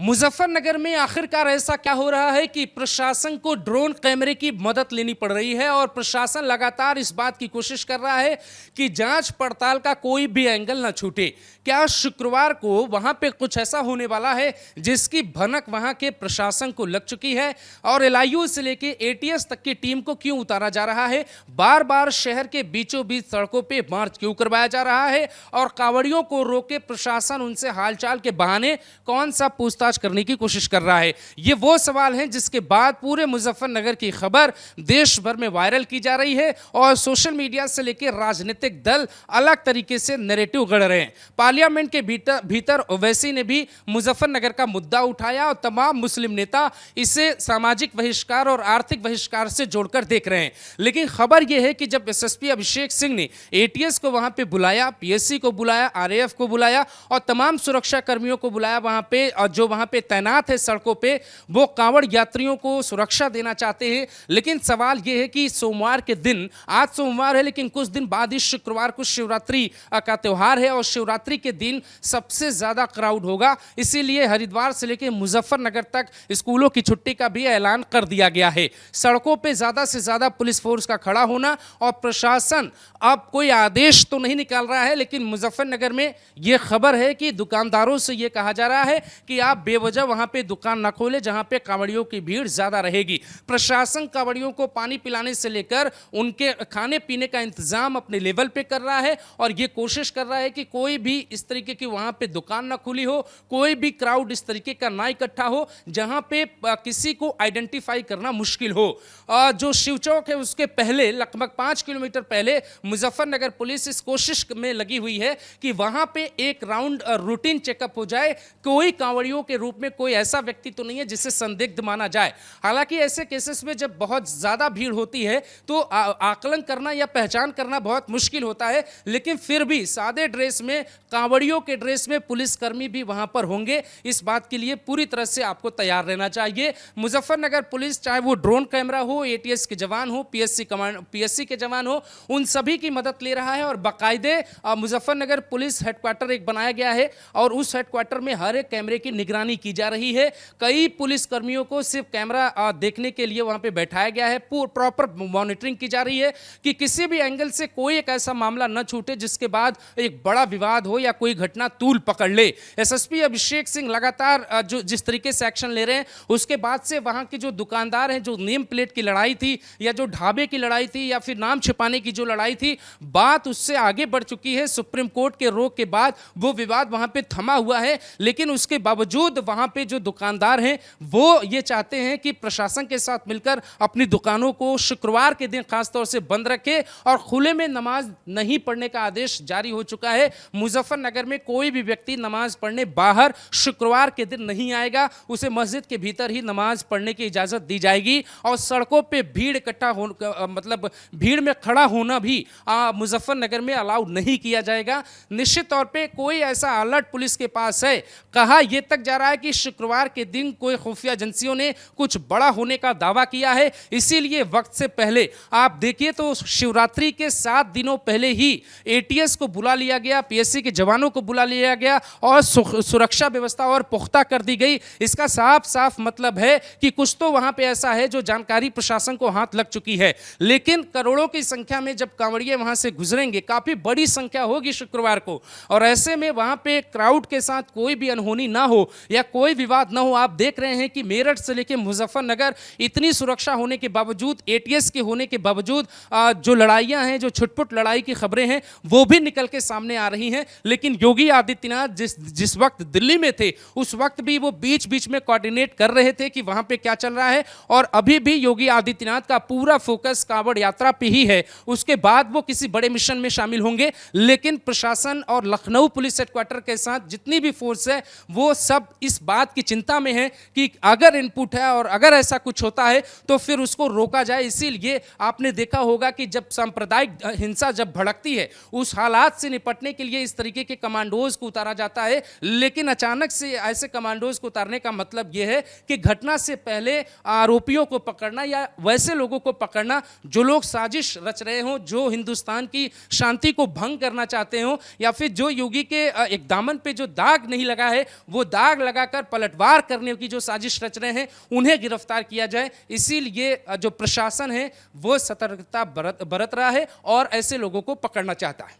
मुजफ्फरनगर में आखिरकार ऐसा क्या हो रहा है कि प्रशासन को ड्रोन कैमरे की मदद लेनी पड़ रही है और प्रशासन लगातार इस बात की कोशिश कर रहा है कि जांच पड़ताल का कोई भी एंगल ना छूटे। क्या शुक्रवार को वहां पे कुछ ऐसा होने वाला है जिसकी भनक वहां के प्रशासन को लग चुकी है और एलआईयू से लेके एटीएस तक की टीम को क्यों उतारा जा रहा है, बार बार शहर के बीचों बीच सड़कों पे मार्च क्यों करवाया जा रहा है और कांवड़ियों को रोके प्रशासन उनसे हालचाल के बहाने कौन सा पूछताछ करने की कोशिश कर रहा है। ये वो सवाल हैं जिसके बाद पूरे मुजफ्फरनगर की खबर देश भर में वायरल की जा रही है और सोशल मीडिया से लेकर राजनीतिक दल अलग तरीके से नैरेटिव गढ़ रहे हैं। पार्लियामेंट के भीतर ओवैसी ने भी मुजफ्फरनगर का मुद्दा उठाया और तमाम मुस्लिम नेता इसे सामाजिक बहिष्कार और आर्थिक बहिष्कार से जोड़कर देख रहे हैं। लेकिन खबर यह है कि जब एसएसपी अभिषेक सिंह ने एटीएस को वहां पे बुलाया, पीएससी को बुलाया, आरएएफ को बुलाया और तमाम सुरक्षा कर्मियों को बुलाया वहां पे, और जो वहां पे तैनात है सड़कों पे, वो कांवड़ यात्रियों को सुरक्षा देना चाहते हैं। लेकिन सवाल यह है कि सोमवार के दिन, आज सोमवार है लेकिन कुछ दिन बाद ही शुक्रवार को शिवरात्रि का त्यौहार है और शिवरात्रि के दिन सबसे ज्यादा क्राउड होगा। इसीलिए हरिद्वार से लेकर मुजफ्फरनगर तक स्कूलों की छुट्टी का भी ऐलान कर दिया गया है। सड़कों पे ज्यादा से ज्यादा पुलिस फोर्स का खड़ा होना और प्रशासन अब कोई आदेश तो नहीं निकाल रहा है, लेकिन मुजफ्फरनगर में यह खबर है कि दुकानदारों से यह कहा जा रहा है कि आप बेवजह वहां पे दुकान न खोले जहां पे कांवड़ियों की भीड़ ज्यादा रहेगी। प्रशासन कांवड़ियों को पानी पिलाने से लेकर उनके खाने पीने का इंतजाम अपने लेवल पे कर रहा है और ये कोशिश कर रहा है कि कोई भी इस तरीके की वहां पे दुकान ना खुली हो, कोई भी क्राउड इस तरीके का ना इकट्ठा हो जहां पे किसी को आइडेंटिफाई करना मुश्किल हो। जो शिव चौक है उसके पहले लगभग 5 किलोमीटर पहले मुजफ्फरनगर पुलिस इस कोशिश में लगी हुई है कि वहां पे एक राउंड रूटीन चेकअप हो जाए, कोई कांवड़ियों के रूप में कोई ऐसा व्यक्ति तो नहीं है जिसे संदिग्ध माना जाए। हालांकि ऐसे केसेस में जब बहुत ज्यादा भीड़ होती है तो आकलन करना या पहचान करना बहुत मुश्किल होता है, लेकिन फिर भी सादे ड्रेस में, कांवड़ियों के ड्रेस में पुलिसकर्मी भी वहां पर होंगे। इस बात के लिए पूरी तरह से आपको तैयार रहना चाहिए। मुजफ्फरनगर पुलिस, चाहे वो ड्रोन कैमरा हो, एटीएस के जवान हो, पीएससी के जवान हो, उन सभी की मदद ले रहा है और बाकायदे मुजफ्फरनगर पुलिस हेडक्वार्टर एक बनाया गया है और उस हेडक्वार्टर में हर एक कैमरे की निगरानी की जा रही है। कई पुलिस कर्मियों को सिर्फ कैमरा देखने के लिए वहां पे बैठाया गया है। प्रॉपर मॉनिटरिंग की जा रही है कि किसी भी एंगल से कोई एक ऐसा मामला न छूटे जिसके बाद एक बड़ा विवाद हो या कोई घटना तूल पकड़ ले। एसएसपी अभिषेक सिंह लगातार जो जिस तरीके से एक्शन ले रहे हैं उसके बाद से वहां के जो दुकानदार हैं, जो नेम प्लेट की लड़ाई थी या जो ढाबे की लड़ाई थी या फिर नाम छिपाने की जो लड़ाई थी, बात उससे आगे बढ़ चुकी है। सुप्रीम कोर्ट के रोक के बाद वो विवाद वहां पे थमा हुआ है, लेकिन उसके बावजूद वहां पे जो दुकानदार हैं वो ये चाहते हैं कि प्रशासन के साथ मिलकर अपनी दुकानों को शुक्रवार के दिन खासतौर से बंद रखे और खुले में नमाज नहीं पढ़ने का आदेश जारी हो चुका है। मुजफ्फरनगर में कोई भी व्यक्ति नमाज पढ़ने बाहर शुक्रवार के दिन नहीं आएगा, उसे मस्जिद के भीतर ही नमाज पढ़ने की इजाजत दी जाएगी और सड़कों पे भीड़ इकट्ठा हो, मतलब भीड़ में खड़ा होना भी मुजफ्फरनगर में अलाउ नहीं किया जाएगा। निश्चित तौर पे कोई ऐसा अलर्ट पुलिस के पास है। कहा यह तक जा रहा है कि शुक्रवार के दिन कोई खुफिया एजेंसियों ने कुछ बड़ा होने का दावा किया है, इसीलिए वक्त से पहले आप देखिए तो शिवरात्रि के 7 दिनों पहले ही एटीएस को बुला लिया गया, पीएससी के जवानों को बुला लिया गया और सुरक्षा व्यवस्था और पुख्ता कर दी गई। इसका साफ साफ मतलब है कि कुछ तो वहां पे ऐसा है जो जानकारी प्रशासन को हाथ लग चुकी है। लेकिन करोड़ों की संख्या में जब कांवड़िए वहां से गुजरेंगे, काफी बड़ी संख्या होगी शुक्रवार को, और ऐसे में वहां पे क्राउड के साथ कोई भी अनहोनी ना हो या कोई विवाद ना हो। आप देख रहे हैं कि मेरठ से लेकर मुजफ्फरनगर इतनी सुरक्षा होने के बावजूद, एटीएस के होने के बावजूद जो लड़ाइयां हैं, जो छुटपुट लड़ाई की खबरें हैं वो भी निकल के सामने आ रही हैं। लेकिन योगी आदित्यनाथ जिस वक्त दिल्ली में थे उस वक्त भी वो बीच बीच में कोऑर्डिनेट कर रहे थे कि वहां पे क्या चल रहा है, और अभी भी योगी आदित्यनाथ का पूरा फोकस कांवड़ यात्रा पे ही है। उसके बाद वो किसी बड़े मिशन में शामिल होंगे, लेकिन प्रशासन और लखनऊ पुलिस हेडक्वार्टर के साथ जितनी भी फोर्स है वो सब इस बात की चिंता में है कि अगर इनपुट है और अगर ऐसा कुछ होता है तो फिर उसको रोका जाए। इसीलिए आपने देखा होगा कि जब सांप्रदायिक हिंसा जब भड़कती है उस हालात से निपटने के लिए इस तरीके के कमांडोज को उतारा जाता है, लेकिन अचानक से ऐसे कमांडोज को उतारने का मतलब यह है कि घटना से पहले आरोपियों को पकड़ना या वैसे लोगों को पकड़ना जो लोग साजिश रच रहे हों, जो हिंदुस्तान की शांति को भंग करना चाहते हो, या फिर जो योगी के एक दामन पे जो दाग नहीं लगा है वो दाग लगा लगाकर पलटवार करने की जो साजिश रच रहे हैं उन्हें गिरफ्तार किया जाए। इसीलिए जो प्रशासन है वो सतर्कता बरत रहा है और ऐसे लोगों को पकड़ना चाहता है।